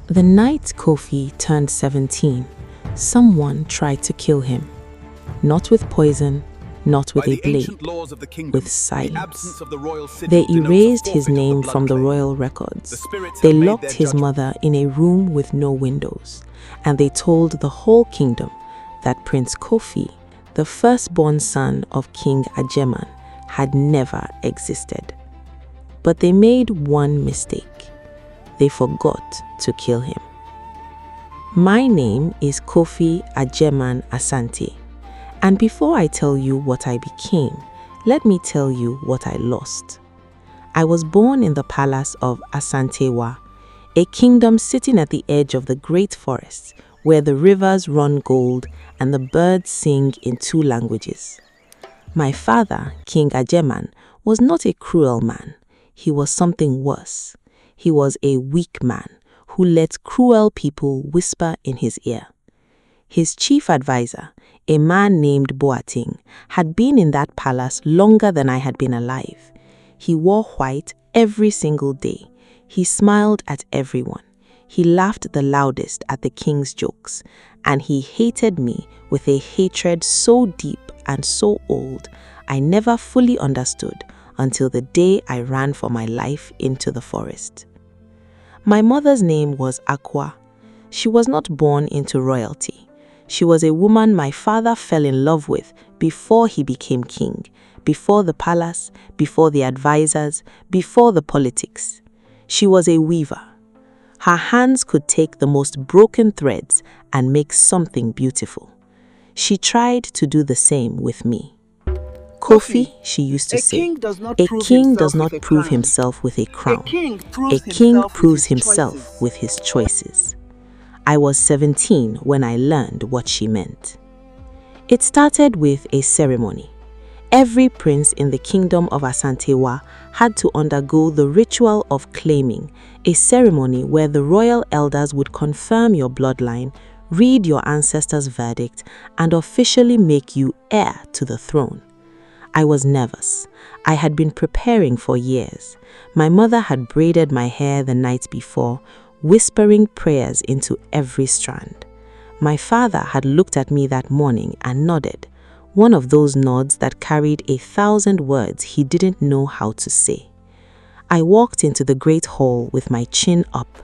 The night Kofi turned 17, someone tried to kill him. Not with poison, not with a blade, with silence. They erased his name from the royal records. They locked his mother in a room with no windows, and they told the whole kingdom that Prince Kofi, the firstborn son of King Ajeman, had never existed. But they made one mistake. They forgot to kill him. My name is Kofi Ajeman Asante, and before I tell you what I became, let me tell you what I lost. I was born in the palace of Asantewa, a kingdom sitting at the edge of the great forests where the rivers run gold and the birds sing in 2 languages. My father, King Ajeman, was not a cruel man. He was something worse. He was a weak man who let cruel people whisper in his ear. His chief advisor, a man named Boating, had been in that palace longer than I had been alive. He wore white every single day. He smiled at everyone. He laughed the loudest at the king's jokes, and he hated me with a hatred so deep and so old I never fully understood until the day I ran for my life into the forest. My mother's name was Aqua. She was not born into royalty. She was a woman my father fell in love with before he became king, before the palace, before the advisors, before the politics. She was a weaver. Her hands could take the most broken threads and make something beautiful. She tried to do the same with me. Kofi, she used to say, a king does not prove himself with a crown. A king proves himself with his choices. I was 17 when I learned what she meant. It started with a ceremony. Every prince in the kingdom of Asantewa had to undergo the ritual of claiming, a ceremony where the royal elders would confirm your bloodline, read your ancestors' verdict, and officially make you heir to the throne. I was nervous. I had been preparing for years. My mother had braided my hair the night before, whispering prayers into every strand. My father had looked at me that morning and nodded, one of those nods that carried 1,000 words he didn't know how to say. I walked into the great hall with my chin up.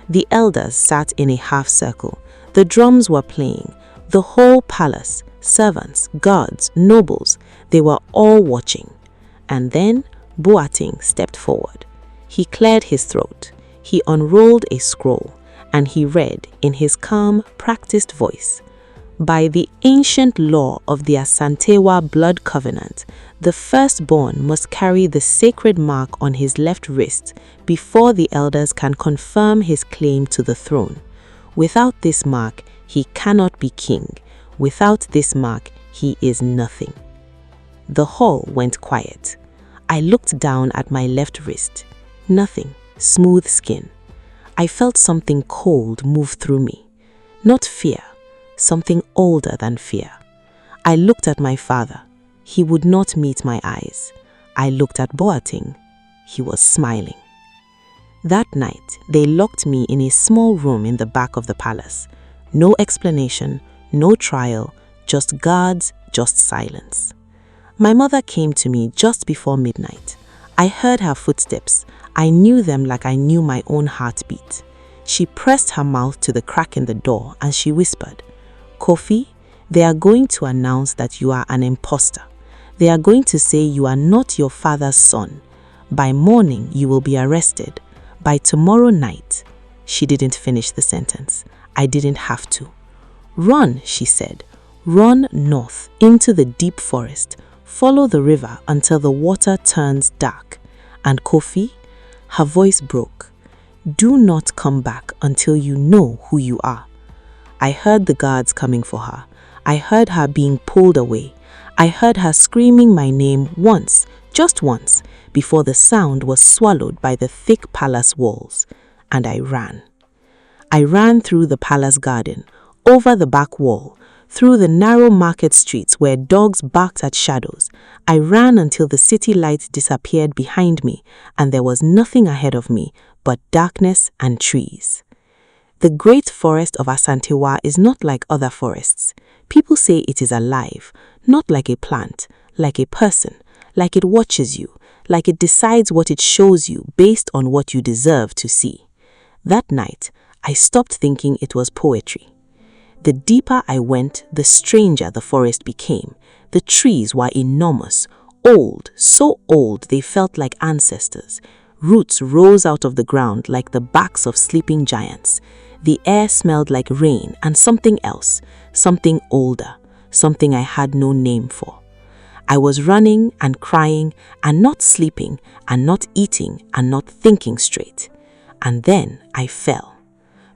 The elders sat in a half circle. The drums were playing. The whole palace, servants, guards, nobles, they were all watching. And then Boating stepped forward. He cleared his throat. He unrolled a scroll, and he read in his calm, practiced voice, "By the ancient law of the Asantewa blood covenant, the firstborn must carry the sacred mark on his left wrist before the elders can confirm his claim to the throne. Without this mark, he cannot be king. Without this mark, he is nothing." The hall went quiet. I looked down at my left wrist. Nothing, smooth skin. I felt something cold move through me. Not fear, something older than fear. I looked at my father. He would not meet my eyes. I looked at Boating. He was smiling. That night, they locked me in a small room in the back of the palace. No explanation, no trial, just guards, just silence. My mother came to me just before midnight. I heard her footsteps. I knew them like I knew my own heartbeat. She pressed her mouth to the crack in the door and she whispered, "Kofi, they are going to announce that you are an imposter. They are going to say you are not your father's son. By morning, you will be arrested. By tomorrow night." She didn't finish the sentence. I didn't have to. "Run," she said. "Run north into the deep forest. Follow the river until the water turns dark. And Kofi," her voice broke, "do not come back until you know who you are." I heard the guards coming for her. I heard her being pulled away. I heard her screaming my name once, just once, before the sound was swallowed by the thick palace walls. And I ran. I ran through the palace garden, over the back wall, through the narrow market streets where dogs barked at shadows. I ran until the city lights disappeared behind me and there was nothing ahead of me but darkness and trees. The great forest of Asantewa is not like other forests. People say it is alive, not like a plant, like a person, like it watches you, like it decides what it shows you based on what you deserve to see. That night, I stopped thinking it was poetry. The deeper I went, the stranger the forest became. The trees were enormous, old, so old they felt like ancestors. Roots rose out of the ground like the backs of sleeping giants. The air smelled like rain and something else, something older, something I had no name for. I was running and crying and not sleeping and not eating and not thinking straight. And then I fell.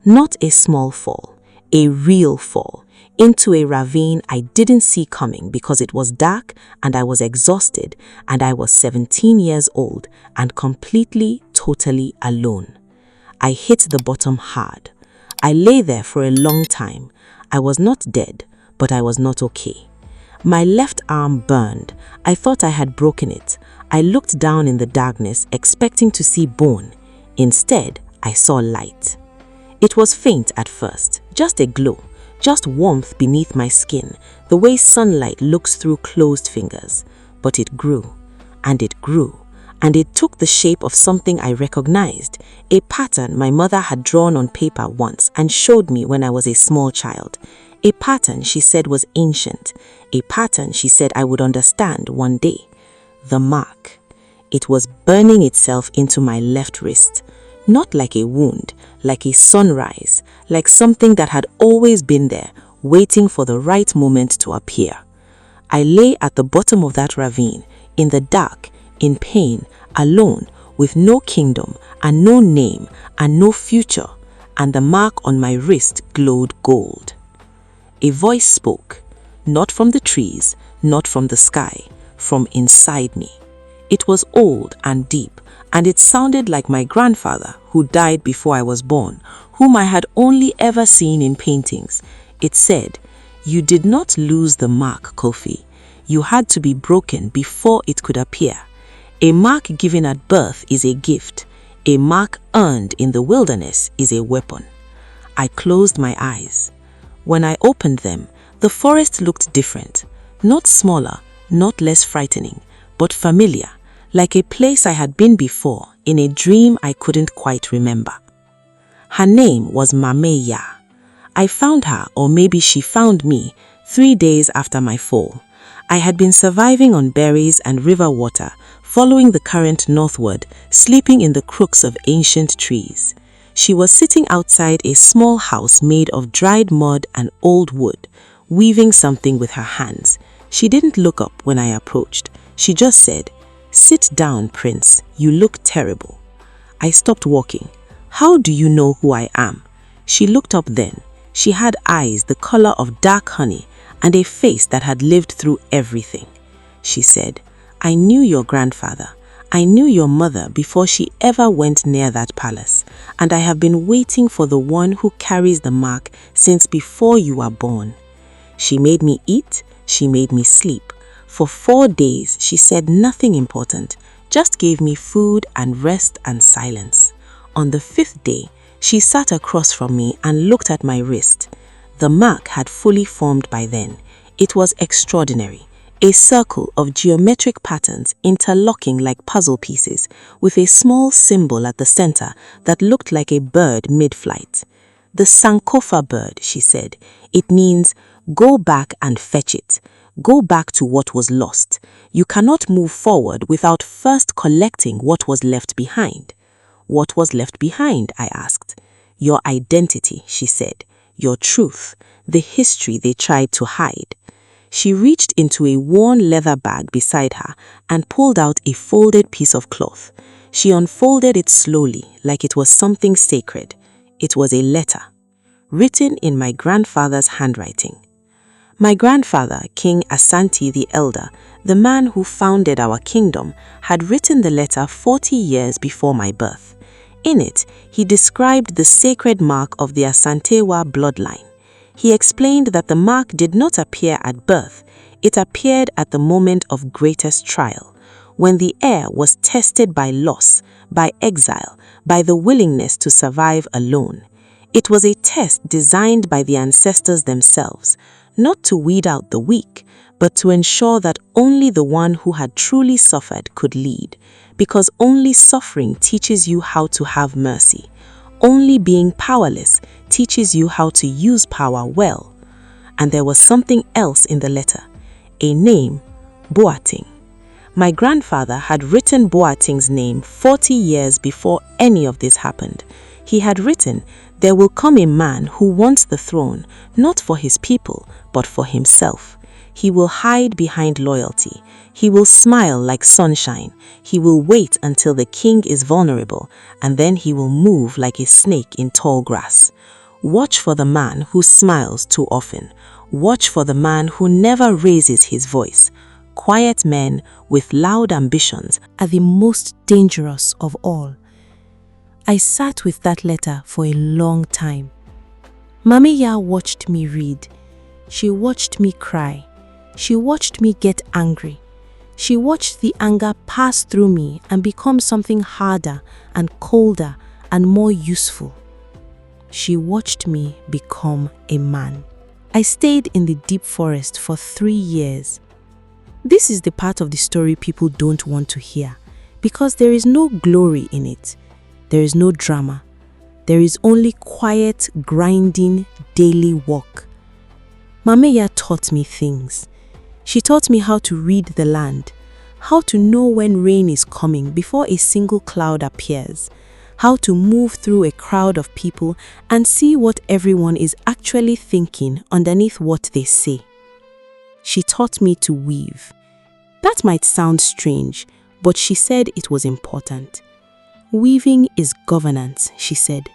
Not a small fall, a real fall, into a ravine I didn't see coming because it was dark and I was exhausted and I was 17 years old and completely, totally alone. I hit the bottom hard. I lay there for a long time. I was not dead, but I was not okay. My left arm burned. I thought I had broken it. I looked down in the darkness, expecting to see bone. Instead, I saw light. It was faint at first, just a glow, just warmth beneath my skin, the way sunlight looks through closed fingers. But it grew, and it grew, and it took the shape of something I recognized, a pattern my mother had drawn on paper once and showed me when I was a small child. A pattern she said was ancient, a pattern she said I would understand one day. The mark. It was burning itself into my left wrist, not like a wound, like a sunrise, like something that had always been there, waiting for the right moment to appear. I lay at the bottom of that ravine, in the dark, in pain, alone, with no kingdom and no name and no future, and the mark on my wrist glowed gold. A voice spoke, not from the trees, not from the sky, from inside me. It was old and deep, and it sounded like my grandfather, who died before I was born, whom I had only ever seen in paintings. It said, "You did not lose the mark, Kofi. You had to be broken before it could appear. A mark given at birth is a gift. A mark earned in the wilderness is a weapon." I closed my eyes. When I opened them, the forest looked different, not smaller, not less frightening, but familiar, like a place I had been before in a dream I couldn't quite remember. Her name was Mameya. I found her, or maybe she found me, 3 days after my fall. I had been surviving on berries and river water, following the current northward, sleeping in the crooks of ancient trees. She was sitting outside a small house made of dried mud and old wood, weaving something with her hands. She didn't look up when I approached. She just said, "Sit down, Prince. You look terrible." I stopped walking. "How do you know who I am?" She looked up then. She had eyes the color of dark honey and a face that had lived through everything. She said, "I knew your grandfather. I knew your mother before she ever went near that palace, and I have been waiting for the one who carries the mark since before you were born." She made me eat, she made me sleep. For 4 days, she said nothing important, just gave me food and rest and silence. On the 5th day, she sat across from me and looked at my wrist. The mark had fully formed by then. It was extraordinary. A circle of geometric patterns interlocking like puzzle pieces, with a small symbol at the center that looked like a bird mid-flight. "The Sankofa bird," she said. "It means, go back and fetch it. Go back to what was lost. You cannot move forward without first collecting what was left behind." "What was left behind?" I asked. "Your identity," she said. "Your truth, the history they tried to hide." She reached into a worn leather bag beside her and pulled out a folded piece of cloth. She unfolded it slowly, like it was something sacred. It was a letter, written in my grandfather's handwriting. My grandfather, King Asante the Elder, the man who founded our kingdom, had written the letter 40 years before my birth. In it, he described the sacred mark of the Asantewa bloodline. He explained that the mark did not appear at birth, it appeared at the moment of greatest trial, when the heir was tested by loss, by exile, by the willingness to survive alone. It was a test designed by the ancestors themselves, not to weed out the weak, but to ensure that only the one who had truly suffered could lead, because only suffering teaches you how to have mercy. Only being powerless teaches you how to use power well. And there was something else in the letter, a name, Boating. My grandfather had written Boating's name 40 years before any of this happened. He had written, "There will come a man who wants the throne, not for his people, but for himself. He will hide behind loyalty. He will smile like sunshine. He will wait until the king is vulnerable, and then he will move like a snake in tall grass. Watch for the man who smiles too often. Watch for the man who never raises his voice. Quiet men with loud ambitions are the most dangerous of all." I sat with that letter for a long time. Mamiya watched me read. She watched me cry. She watched me get angry. She watched the anger pass through me and become something harder and colder and more useful. She watched me become a man. I stayed in the deep forest for 3 years. This is the part of the story people don't want to hear, because there is no glory in it. There is no drama. There is only quiet, grinding, daily work. Mamiya taught me things. She taught me how to read the land, how to know when rain is coming before a single cloud appears, how to move through a crowd of people and see what everyone is actually thinking underneath what they say. She taught me to weave. That might sound strange, but she said it was important. Weaving is governance, she said.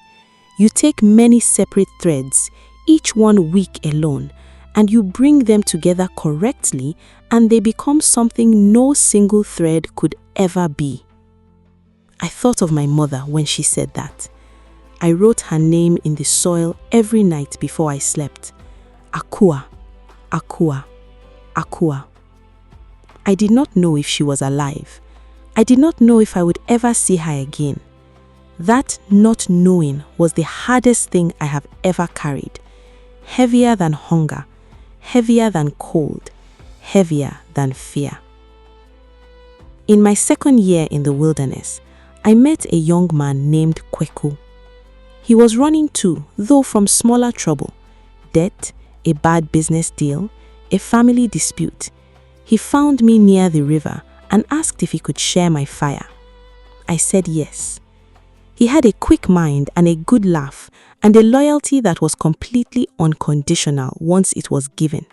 You take many separate threads, each one weak alone, and you bring them together correctly, and they become something no single thread could ever be. I thought of my mother when she said that. I wrote her name in the soil every night before I slept. Akua, Akua, Akua. I did not know if she was alive. I did not know if I would ever see her again. That not knowing was the hardest thing I have ever carried. Heavier than hunger, heavier than cold, heavier than fear. In my second year in the wilderness, I met a young man named Kweku. He was running too, though from smaller trouble: debt, a bad business deal, a family dispute. He found me near the river and asked if he could share my fire. I said yes. He had a quick mind and a good laugh and a loyalty that was completely unconditional once it was given.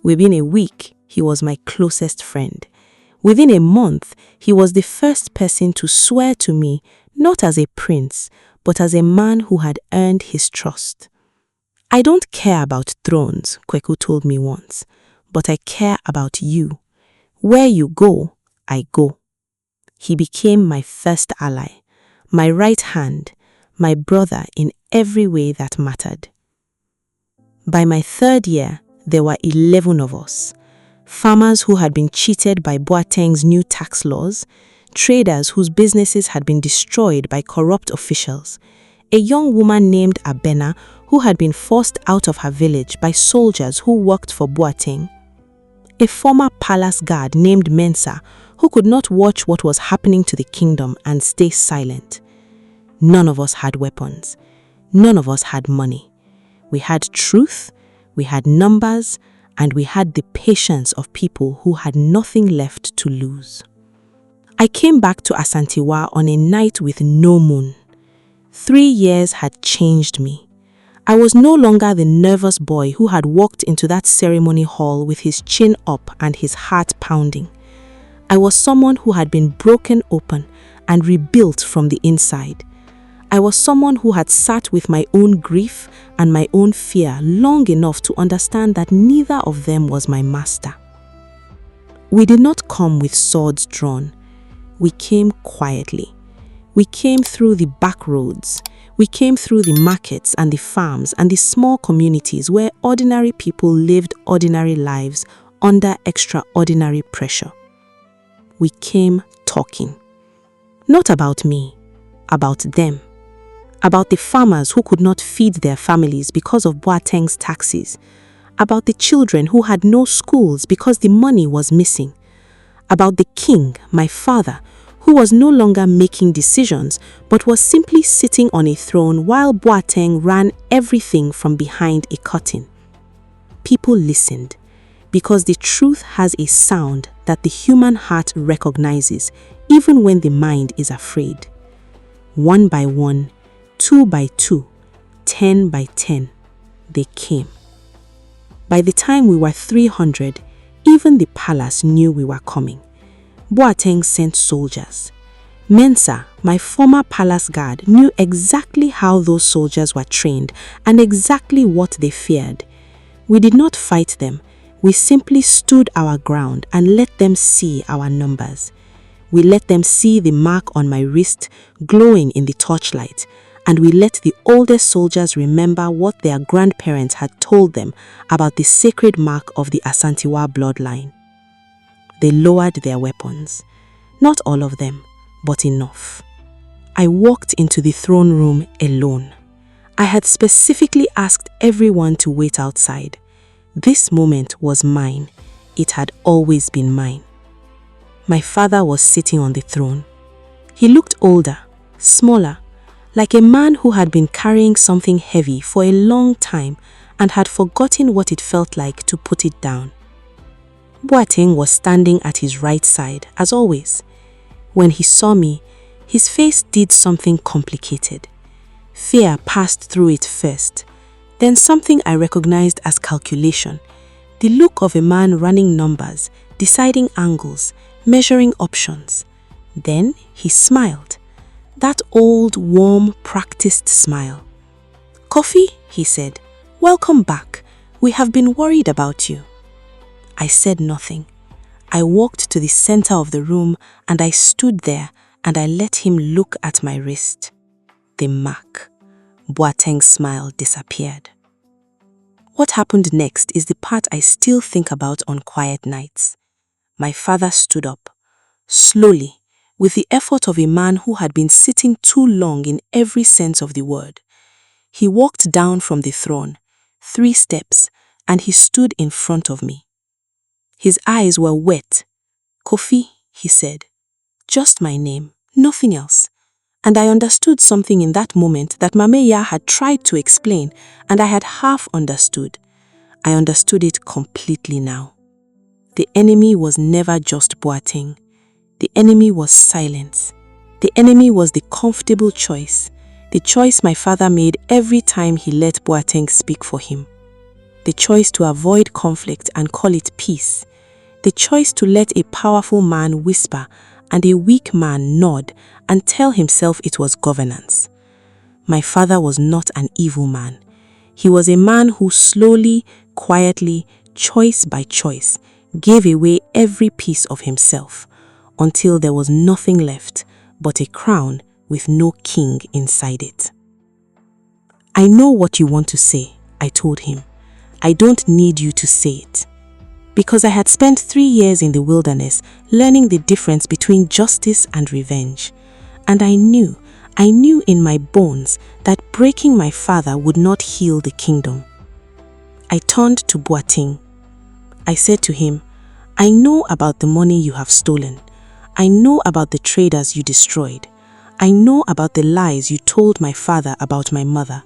Within a week, he was my closest friend. Within a month, he was the first person to swear to me not as a prince, but as a man who had earned his trust. "I don't care about thrones," Kweku told me once, "but I care about you. Where you go, I go." He became my first ally, my right hand, my brother in every way that mattered. By my third year, there were 11 of us. Farmers who had been cheated by Boateng's new tax laws, traders whose businesses had been destroyed by corrupt officials, a young woman named Abena who had been forced out of her village by soldiers who worked for Boateng, a former palace guard named Mensa who could not watch what was happening to the kingdom and stay silent. None of us had weapons. None of us had money. We had truth, we had numbers, and we had the patience of people who had nothing left to lose. I came back to Asantewa on a night with no moon. 3 years had changed me. I was no longer the nervous boy who had walked into that ceremony hall with his chin up and his heart pounding. I was someone who had been broken open and rebuilt from the inside. I was someone who had sat with my own grief and my own fear long enough to understand that neither of them was my master. We did not come with swords drawn. We came quietly. We came through the back roads. We came through the markets and the farms and the small communities where ordinary people lived ordinary lives under extraordinary pressure. We came talking. Not about me, about them. about the farmers who could not feed their families because of Boateng's taxes, about the children who had no schools because the money was missing, about the king, my father, who was no longer making decisions but was simply sitting on a throne while Boateng ran everything from behind a curtain. People listened, because the truth has a sound that the human heart recognizes even when the mind is afraid. 1 by 1, 2 by 2, 10 by 10, they came. By the time we were 300, even the palace knew we were coming. Boateng sent soldiers. Mensa, my former palace guard, knew exactly how those soldiers were trained and exactly what they feared. We did not fight them. We simply stood our ground and let them see our numbers. We let them see the mark on my wrist glowing in the torchlight, and we let the oldest soldiers remember what their grandparents had told them about the sacred mark of the Asantewa bloodline. They lowered their weapons. Not all of them, but enough. I walked into the throne room alone. I had specifically asked everyone to wait outside. This moment was mine. It had always been mine. My father was sitting on the throne. He looked older, smaller, like a man who had been carrying something heavy for a long time and had forgotten what it felt like to put it down. Boateng was standing at his right side, as always. When he saw me, his face did something complicated. Fear passed through it first, then something I recognized as calculation, the look of a man running numbers, deciding angles, measuring options. Then he smiled. That old, warm, practiced smile. "Coffee," he said. "Welcome back. We have been worried about you." I said nothing. I walked to the center of the room and I stood there and I let him look at my wrist. The mark. Boateng's smile disappeared. What happened next is the part I still think about on quiet nights. My father stood up, slowly, with the effort of a man who had been sitting too long in every sense of the word. He walked down from the throne, 3 steps, and he stood in front of me. His eyes were wet. "Kofi," he said. Just my name, nothing else. And I understood something in that moment that Mameya had tried to explain, and I had half understood. I understood it completely now. The enemy was never just Boateng. The enemy was silence. The enemy was the comfortable choice, the choice my father made every time he let Boateng speak for him. The choice to avoid conflict and call it peace. The choice to let a powerful man whisper and a weak man nod and tell himself it was governance. My father was not an evil man. He was a man who slowly, quietly, choice by choice, gave away every piece of himself until there was nothing left but a crown with no king inside it. "I know what you want to say," I told him. "I don't need you to say it." Because I had spent 3 years in the wilderness learning the difference between justice and revenge. And I knew in my bones that breaking my father would not heal the kingdom. I turned to Boateng. I said to him, "I know about the money you have stolen. I know about the traders you destroyed. I know about the lies you told my father about my mother.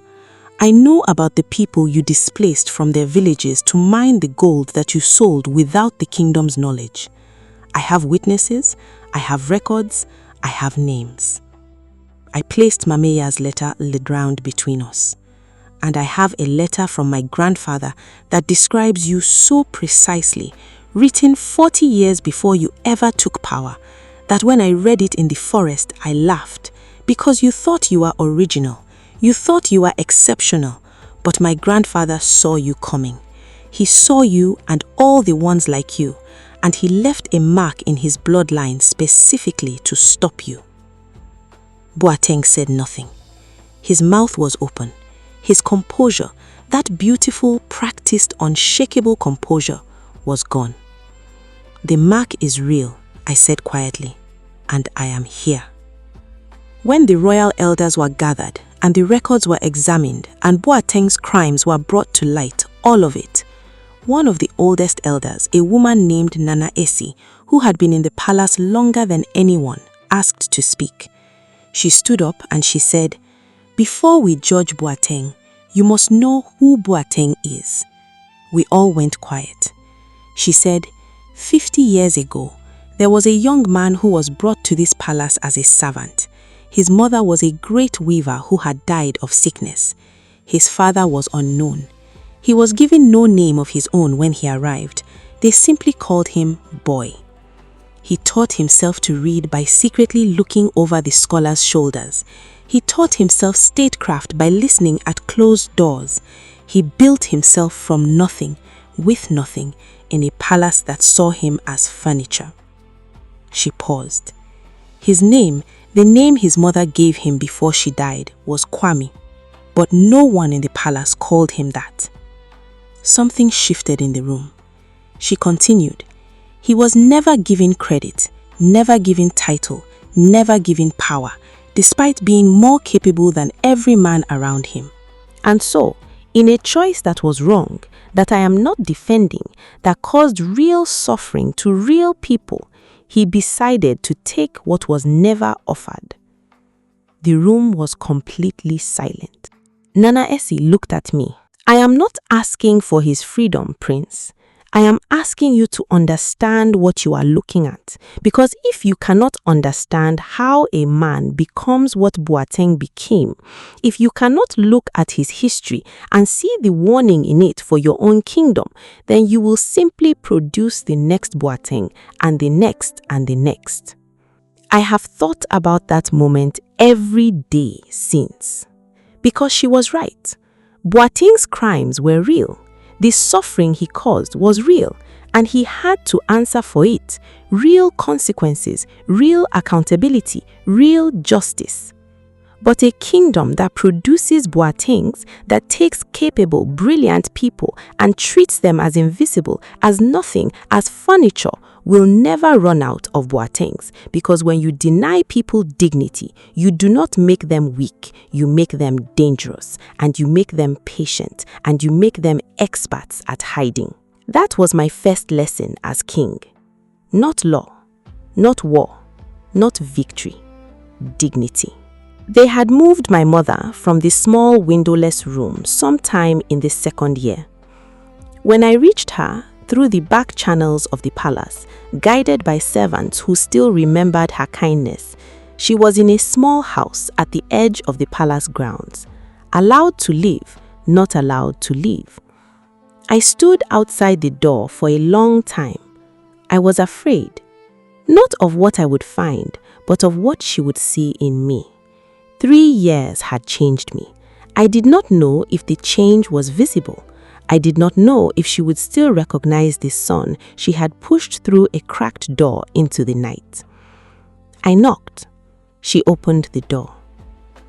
I know about the people you displaced from their villages to mine the gold that you sold without the kingdom's knowledge. I have witnesses, I have records, I have names." I placed Mameya's letter round between us. And I have a letter from my grandfather that describes you so precisely, written 40 years before you ever took power, that when I read it in the forest, I laughed, because you thought you were original. You thought you were exceptional, but my grandfather saw you coming. He saw you and all the ones like you, and he left a mark in his bloodline specifically to stop you. Boateng said nothing. His mouth was open. His composure, that beautiful, practiced, unshakable composure, was gone. "The mark is real," I said quietly, "and I am here." When the royal elders were gathered, and the records were examined, and Boateng's crimes were brought to light, all of it. One of the oldest elders, a woman named Nana Esi, who had been in the palace longer than anyone, asked to speak. She stood up and she said, "Before we judge Boateng, you must know who Boateng is." We all went quiet. She said, 50 years ago, there was a young man who was brought to this palace as a servant. His mother was a great weaver who had died of sickness. His father was unknown. He was given no name of his own when he arrived. They simply called him Boy. He taught himself to read by secretly looking over the scholars' shoulders. He taught himself statecraft by listening at closed doors. He built himself from nothing, with nothing, in a palace that saw him as furniture. She paused. His name, the name his mother gave him before she died, was Kwame, but no one in the palace called him that. Something shifted in the room. She continued, "He was never given credit, never given title, never given power, despite being more capable than every man around him. And so, in a choice that was wrong, that I am not defending, that caused real suffering to real people, he decided to take what was never offered." The room was completely silent. Nana Esi looked at me. "I am not asking for his freedom, Prince. I am asking you to understand what you are looking at, because if you cannot understand how a man becomes what Boateng became, if you cannot look at his history and see the warning in it for your own kingdom, then you will simply produce the next Boateng and the next and the next." I have thought about that moment every day since, because she was right. Boateng's crimes were real. The suffering he caused was real, and he had to answer for it. Real consequences, real accountability, real justice. But a kingdom that produces Boatengs, that takes capable, brilliant people and treats them as invisible, as nothing, as furniture, will never run out of Boatengs, because when you deny people dignity, you do not make them weak, you make them dangerous, and you make them patient, and you make them experts at hiding. That was my first lesson as king. Not law, not war, not victory, dignity. They had moved my mother from the small windowless room sometime in the second year. When I reached her, through the back channels of the palace, guided by servants who still remembered her kindness, she was in a small house at the edge of the palace grounds, allowed to live, not allowed to leave. I stood outside the door for a long time. I was afraid, not of what I would find, but of what she would see in me. 3 years had changed me. I did not know if the change was visible. I did not know if she would still recognize the sun she had pushed through a cracked door into the night. I knocked. She opened the door.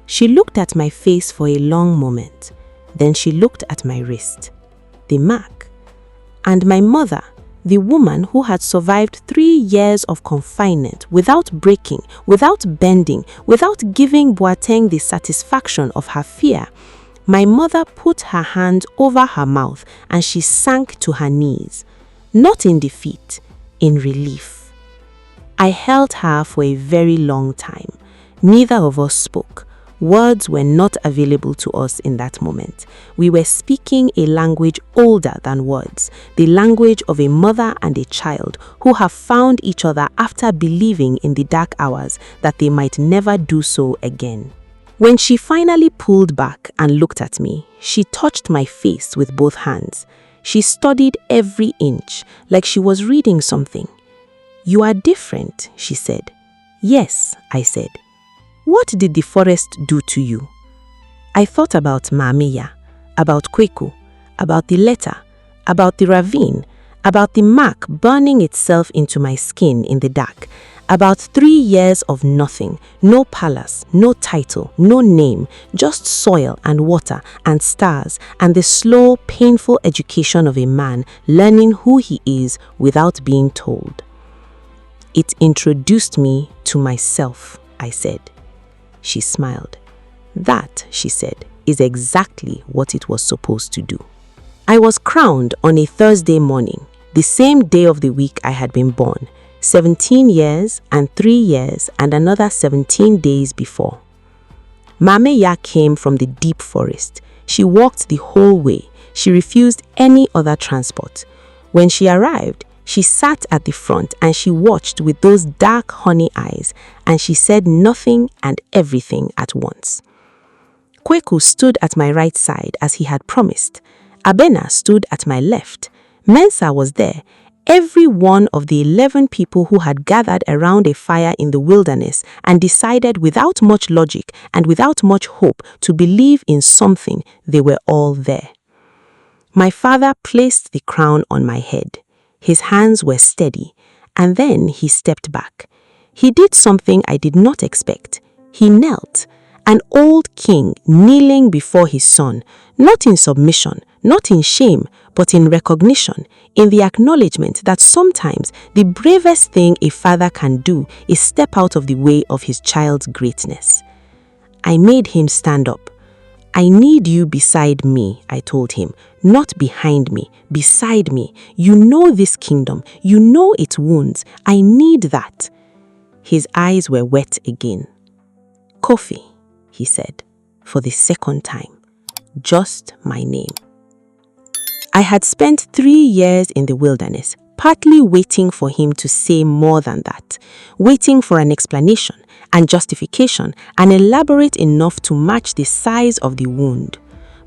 She looked at my face for a long moment. Then she looked at my wrist, the mark. And my mother, the woman who had survived 3 years of confinement without breaking, without bending, without giving Boateng the satisfaction of her fear, my mother put her hand over her mouth and she sank to her knees, not in defeat, in relief. I held her for a very long time. Neither of us spoke. Words were not available to us in that moment. We were speaking a language older than words, the language of a mother and a child who have found each other after believing in the dark hours that they might never do so again. When she finally pulled back and looked at me, she touched my face with both hands. She studied every inch, like she was reading something. "You are different," she said. "Yes," I said. "What did the forest do to you?" I thought about Mamiya, about Kweku, about the letter, about the ravine, about the mark burning itself into my skin in the dark, about 3 years of nothing, no palace, no title, no name, just soil and water and stars and the slow, painful education of a man learning who he is without being told. "It introduced me to myself," I said. She smiled. That, she said, is exactly what it was supposed to do. I was crowned on a Thursday morning, the same day of the week I had been born, 17 years and 3 years and another 17 days before. Mame Ya came from the deep forest. She walked the whole way. She refused any other transport. When she arrived, she sat at the front and she watched with those dark honey eyes, and she said nothing and everything at once. Kweku stood at my right side as he had promised. Abena stood at my left. Mensa was there. Every one of the 11 people who had gathered around a fire in the wilderness and decided without much logic and without much hope to believe in something, they were all there. My father placed the crown on my head. His hands were steady, and then he stepped back. He did something I did not expect. He knelt, an old king kneeling before his son, not in submission, not in shame, but in recognition, in the acknowledgement that sometimes the bravest thing a father can do is step out of the way of his child's greatness. I made him stand up. I need you beside me, I told him, not behind me, beside me. You know this kingdom. You know its wounds. I need that. His eyes were wet again. Kofi, he said, for the second time. Just my name. I had spent 3 years in the wilderness, partly waiting for him to say more than that, waiting for an explanation and justification and elaborate enough to match the size of the wound.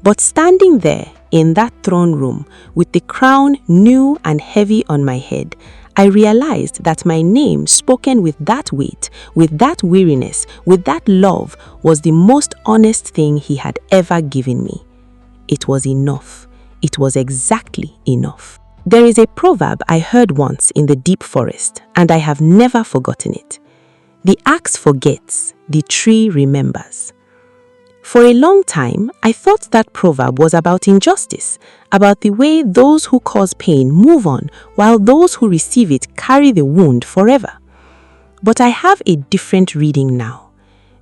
But standing there in that throne room with the crown new and heavy on my head, I realized that my name spoken with that weight, with that weariness, with that love was the most honest thing he had ever given me. It was enough. It was exactly enough. There is a proverb I heard once in the deep forest, and I have never forgotten it. The axe forgets, the tree remembers. For a long time, I thought that proverb was about injustice, about the way those who cause pain move on, while those who receive it carry the wound forever. But I have a different reading now.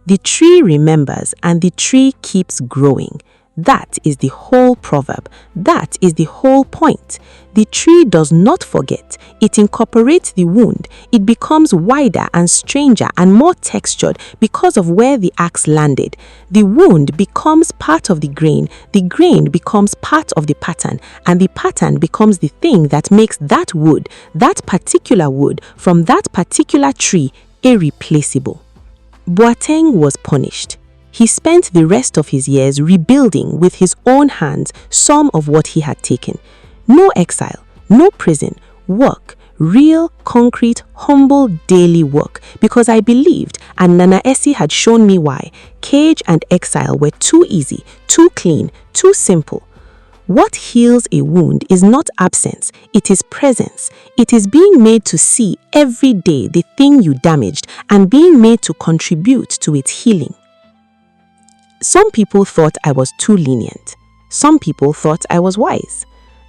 The tree remembers and the tree keeps growing. That is the whole proverb. That is the whole point. The tree does not forget. It incorporates the wound. It becomes wider and stranger and more textured because of where the axe landed. The wound becomes part of the grain becomes part of the pattern, and the pattern becomes the thing that makes that wood, that particular wood from that particular tree, irreplaceable. Boateng was punished. He spent the rest of his years rebuilding with his own hands some of what he had taken. No exile, no prison, work, real, concrete, humble, daily work, because I believed, and Nana Essie had shown me why, cage and exile were too easy, too clean, too simple. What heals a wound is not absence, it is presence. It is being made to see every day the thing you damaged and being made to contribute to its healing. Some people thought I was too lenient. Some people thought I was wise.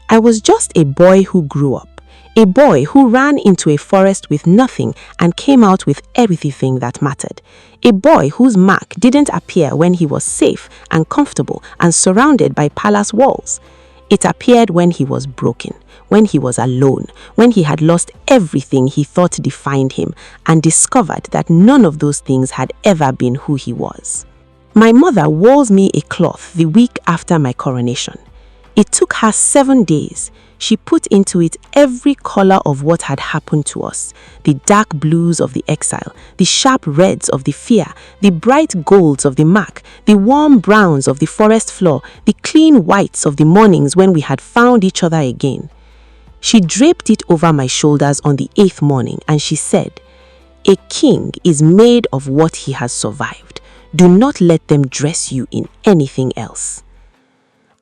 I was just a boy who grew up, a boy who ran into a forest with nothing and came out with everything that mattered, a boy whose mark didn't appear when he was safe and comfortable and surrounded by palace walls. It appeared when he was broken, when he was alone, when he had lost everything he thought defined him and discovered that none of those things had ever been who he was. My mother wore me a cloth the week after my coronation. It took her 7 days. She put into it every color of what had happened to us, the dark blues of the exile, the sharp reds of the fear, the bright golds of the mark, the warm browns of the forest floor, the clean whites of the mornings when we had found each other again. She draped it over my shoulders on the 8th morning and she said, "A king is made of what he has survived. Do not let them dress you in anything else."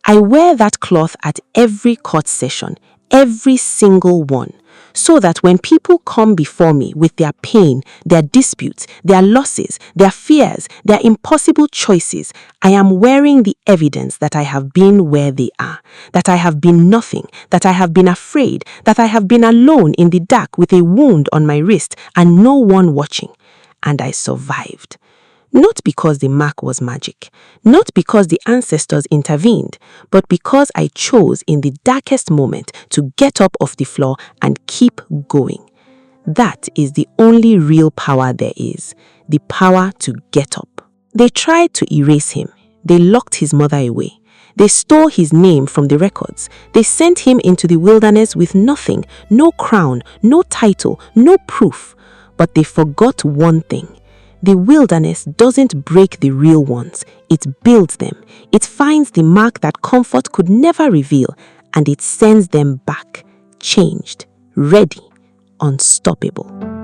I wear that cloth at every court session, every single one, so that when people come before me with their pain, their disputes, their losses, their fears, their impossible choices, I am wearing the evidence that I have been where they are, that I have been nothing, that I have been afraid, that I have been alone in the dark with a wound on my wrist and no one watching. And I survived. Not because the mark was magic, not because the ancestors intervened, but because I chose in the darkest moment to get up off the floor and keep going. That is the only real power there is, the power to get up. They tried to erase him. They locked his mother away. They stole his name from the records. They sent him into the wilderness with nothing, no crown, no title, no proof. But they forgot one thing. The wilderness doesn't break the real ones. It builds them. It finds the mark that comfort could never reveal, and it sends them back, changed, ready, unstoppable.